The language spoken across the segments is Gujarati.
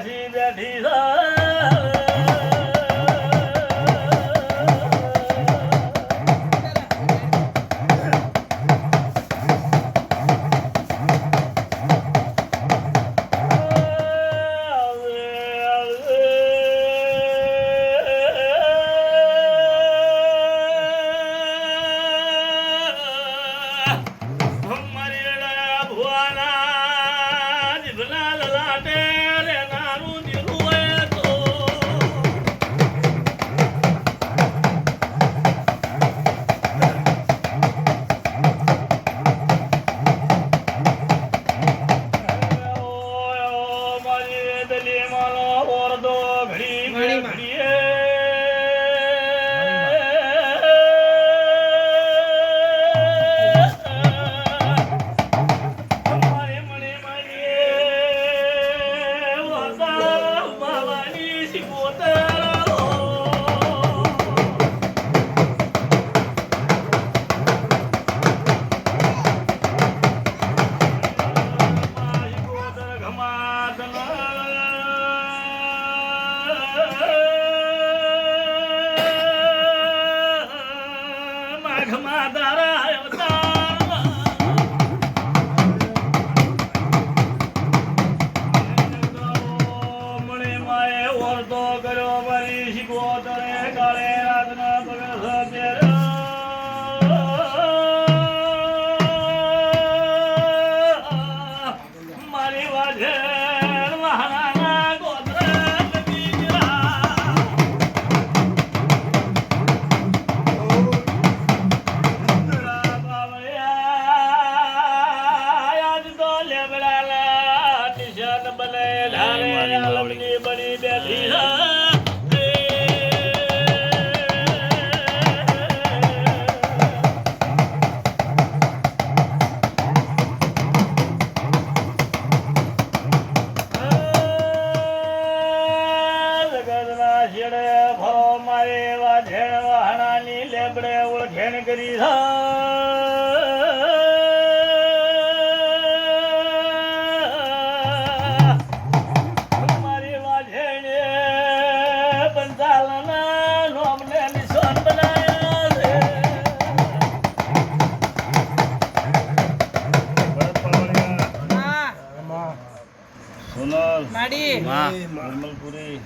પાછી બેઠી છે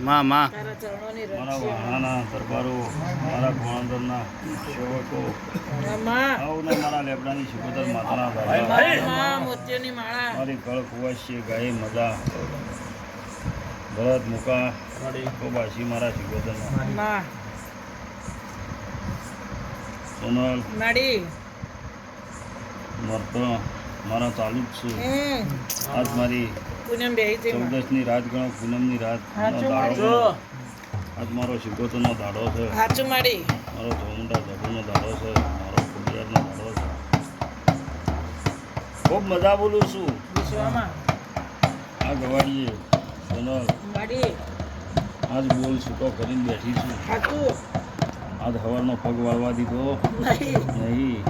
મારા વાહણાના દરબારો મારા ગોણંદરના સેવકો મારા લેબડાની શિકોતર માતાના મારી કળ કુવાશી ગાય મજા ભરત મુકા કોબાસી મારા શિકોતરના સોનલ મરતો મારા ચાલુ જ છે આજ મારી 14ની રાત ગણો પૂનમની રાત દાડો આજ મારો શિકોતરનો દાડો છે મારો ચોમુંડા ધબુનો દાડો છે મારો કુડિયારનો દાડો છે ખૂબ મજા બોલું છું આ ગવાડીએ સોનલ આજ બોલ છૂટો કરીને બેઠી છું આજ સવારનો પગ વાળવા દીધો નહીં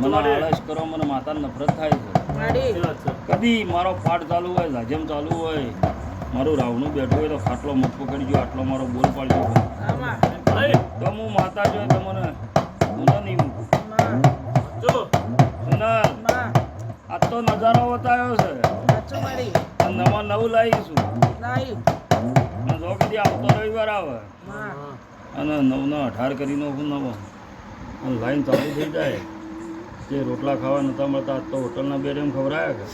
મને આળસ કરો મને માતા નફરત થાય છે કદી મારો પાઠ ચાલુ હોય લાજમ ચાલુ હોય મારું રાવણું બેઠું હોય તો ખાટલો મત પકડી આટલો મારો બોલ પાડજો તો હું માતા જો તમને હું તો નહીં મૂકું આજ તો નજારો બતાવ્યો છે નવા નવું લાવીશું જો કદી આવતો રવિવાર આવે અને 9-18 કરી નાખું નવો લાઈન ચાલુ થઈ જાય જે રોટલા ખાવા નતા મળતા તો હોટલના બે ટાઈમ ખવડાયા કે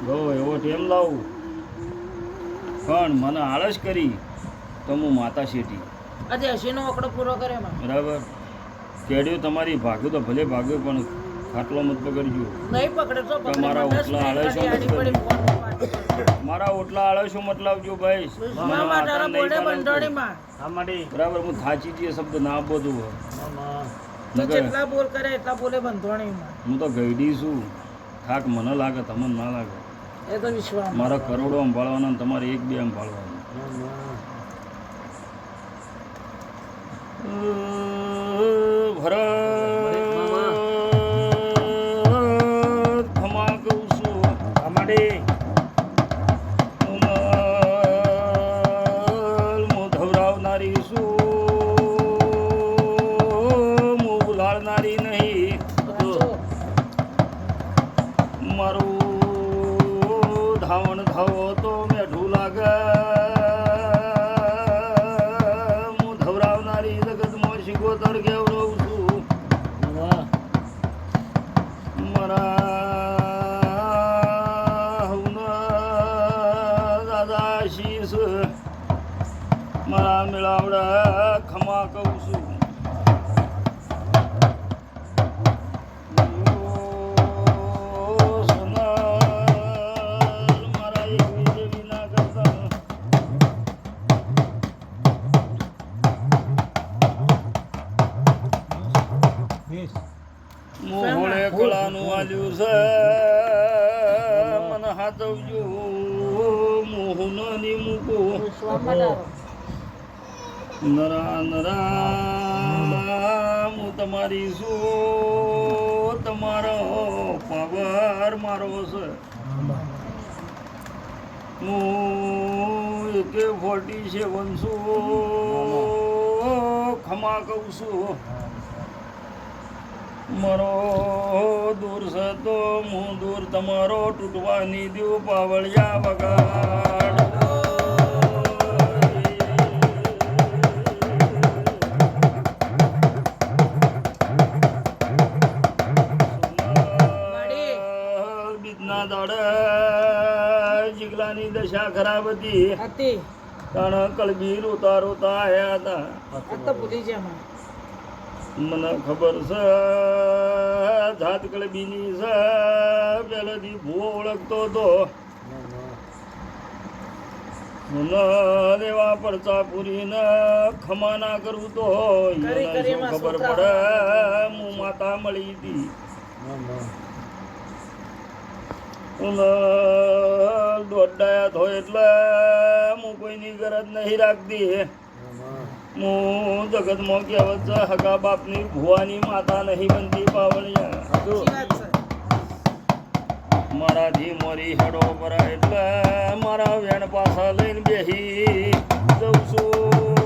જો એવો ટેમ લાવું પણ મને આળસ કરી તો હું માતા શેઠી બરાબર કેડ્યું તમારી ભાગ્યું તો ભલે ભાગ્યું પણ ખાટલો મત પકડજો મારા ઓટલા આળસો મારા ઓટલા આળસો મતલાવજો ભાઈ બરાબર હું થાચી જઈએ શબ્દ ના બધું જેટલા બોલ કરે એટલા બોલે બંધવાણીમાં હું તો ગઈડી છું થાક મને લાગે તમને ના લાગે એ તો વિશ્વાસ મારા કરોડો સંભાળવાના તમારે 1-2 સંભાળવાના ભરત ખમા કહું છું અમારે ધાવણ થાવો તો મેઠું લાગે હું ધવરાવનારી જગતમાં શિકોતર કેવડું છું મારા હવના દાદા શીશ મારા મેળાવડા ખમા કહું છું મોહળે કળાનું આલ્યું છે મને હાથવજો મોહન ની મૂકો નરા નરા હું તમારી શું તમારો પાવર મારો છે હું એકે 47 છું ખમા કહું છું મારો દૂર છે તો હું દૂર તમારો તૂટવાની દ્યું પાવળિયા વગાડ બીજના દાડે જીગલાની દશા ખરાબ હતી કારણ કલબી રોતા રોતા આવ્યા હતા ભૂલી જા મને ખબર છે જાત કલબીની છે પહેલેથી ભૂવો ઓળખતો હતો દેવા પડતા પૂરીને ખમા ના કરું તો ખબર પડે હું માતા મળી હતી દોડાયા થયો એટલે હું કોઈની ગરજ નહીં રાખતી હું જગતમાં કહેવત છે હગા બાપની ભુવાની માતા નહીં બનતી પાવળિયા મારાથી મોરી હેડો પર એટલે મારા વેણ પાછા લઈને બેસી જઉં છું